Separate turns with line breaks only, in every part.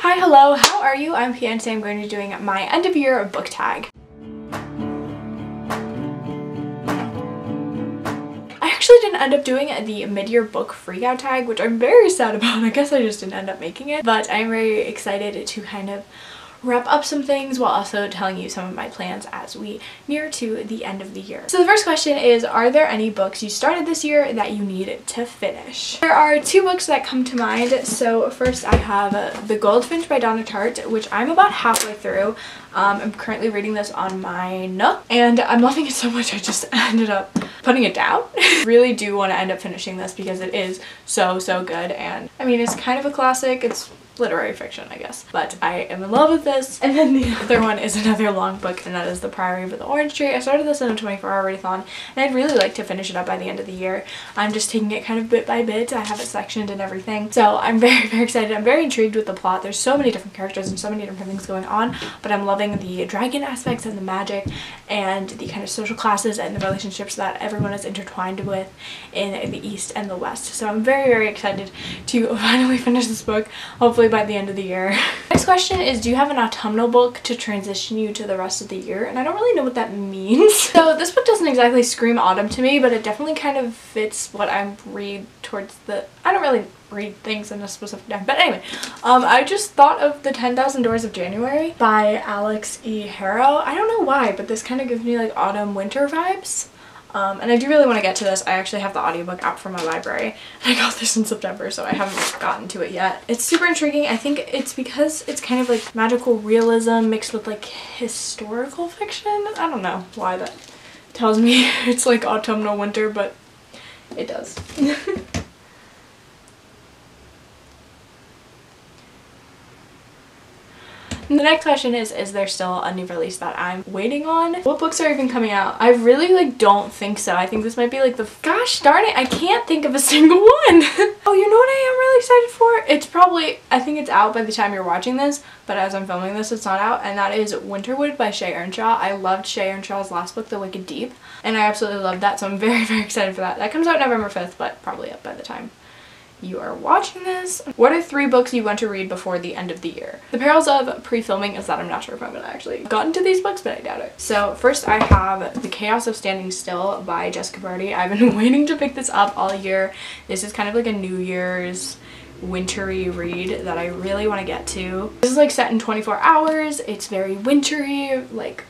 Hi, hello, how are you? I'm Pia and today I'm going to be doing my end of year book tag. I actually didn't end up doing the mid-year book freakout tag, which I'm very sad about. I guess I just didn't end up making it, but I'm very excited to kind of wrap up some things while also telling you some of my plans as we near to the end of the year. So the first question is, are there any books you started this year that you need to finish? There are two books that come to mind. So first I have The Goldfinch by Donna Tartt, which I'm about halfway through. I'm currently reading this on my Nook and I'm loving it so much I just ended up putting it down. Really do want to end up finishing this because it is so good, and I mean, it's kind of a classic. It's literary fiction, I guess, but I am in love with this. And then the other one is another long book, and that is The Priory of the Orange Tree. I started this in a 24-hour readathon and I'd really like to finish it up by the end of the year. I'm just taking it kind of bit by bit. I have it sectioned and everything, so I'm very excited. I'm very intrigued with the plot. There's so many different characters and so many different things going on, but I'm loving the dragon aspects and the magic and the kind of social classes and the relationships that everyone is intertwined with in the East and the West. So I'm very excited to finally finish this book, hopefully by the end of the year. Next question is, do you have an autumnal book to transition you to the rest of the year? And I don't really know what that means. So this book doesn't exactly scream autumn to me, but it definitely kind of fits what I read towards the... I don't really read things in a specific time, but anyway, I just thought of The 10,000 Doors of January by Alex E. Harrow. I don't know why, but this kind of gives me like autumn winter vibes. And I do really want to get to this. I actually have the audiobook out from my library. I got this in September, so I haven't gotten to it yet. It's super intriguing. I think it's because it's kind of like magical realism mixed with like historical fiction. I don't know why that tells me it's like autumnal winter, but it does. The next question is there still a new release that I'm waiting on? What books are even coming out? I really don't think so. I think this might be like the... Gosh darn it, I can't think of a single one. Oh, you know what I am really excited for? It's probably... I think it's out by the time you're watching this, but as I'm filming this, it's not out, and that is Winterwood by Shay Earnshaw. I loved Shay Earnshaw's last book, The Wicked Deep, and I absolutely loved that, so I'm very excited for that. That comes out November 5th, but probably up by the time you are watching this. What are 3 books you want to read before the end of the year? The perils of pre-filming is that I'm not sure if I'm gonna actually get into these books, but I doubt it. So first I have The Chaos of Standing Still by Jessica Barty. I've been waiting to pick this up all year. This is kind of like a New Year's wintry read that I really want to get to. This is like set in 24 hours. It's very wintry, like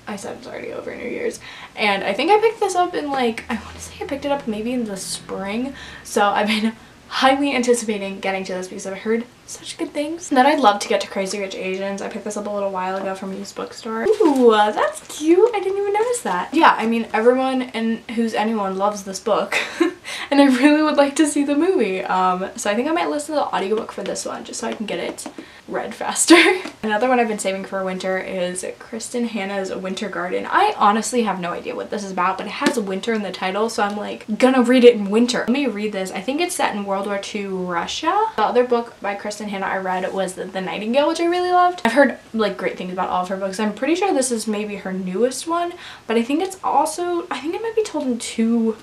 I said, it's already over New Year's, and I think I picked this up in like, I want to say I picked it up maybe in the spring, so I've been highly anticipating getting to this because I've heard such good things. And then I'd love to get to Crazy Rich Asians. I picked this up a little while ago from a used bookstore. Ooh, that's cute. I didn't even notice that. Yeah, I mean, everyone and who's anyone loves this book. And I really would like to see the movie. So I think I might listen to the audiobook for this one just so I can get it read faster. Another one I've been saving for winter is Kristen Hanna's Winter Garden. I honestly have no idea what this is about, but it has winter in the title, so I'm like gonna read it in winter. Let me read this. I think it's set in World War II Russia. The other book by Kristen Hanna I read was The Nightingale, which I really loved. I've heard like great things about all of her books. I'm pretty sure this is maybe her newest one, but I think it's also, I think it might be told in 2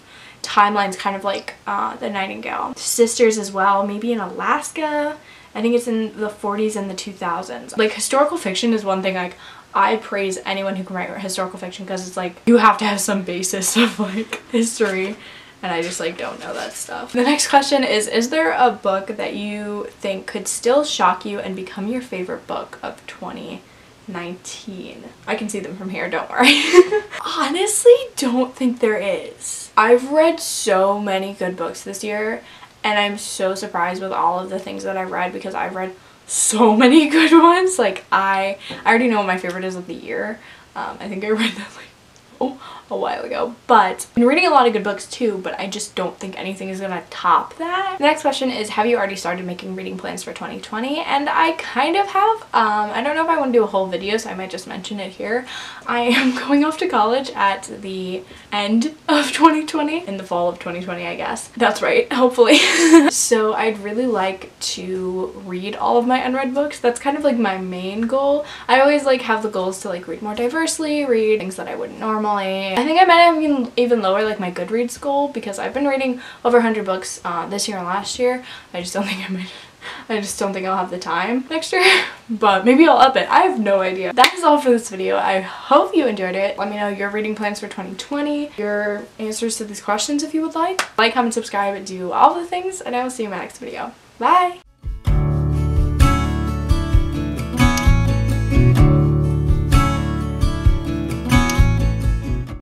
timelines, kind of like The Nightingale. Sisters as well, maybe in Alaska. I think it's in the 40s and the 2000s. Like, historical fiction is one thing, like, I praise anyone who can write historical fiction because it's like, you have to have some basis of like history, and I just like don't know that stuff. The next question is there a book that you think could still shock you and become your favorite book of 2019? I can see them from here, don't worry. Honestly, don't think there is. I've read so many good books this year, and I'm so surprised with all of the things that I've read because I've read so many good ones. Like, I already know what my favorite is of the year. I think I read that like a while ago, but I've been reading a lot of good books too, but I just don't think anything is gonna top that. The next question is, have you already started making reading plans for 2020? And I kind of have. I don't know if I want to do a whole video, so I might just mention it here. I am going off to college at the end of 2020, in the fall of 2020, I guess. That's right, hopefully. So I'd really like to read all of my unread books. That's kind of like my main goal. I always like have the goals to like read more diversely, read things that I wouldn't normally. I think I might have even lower like my Goodreads goal because I've been reading over 100 books this year and last year. I just don't think I might I just don't think I'll have the time next year, but maybe I'll up it. I have no idea. That is all for this video. I hope you enjoyed it. Let me know your reading plans for 2020, your answers to these questions if you would like. Like, comment, subscribe, do all the things, and I will see you in my next video. Bye!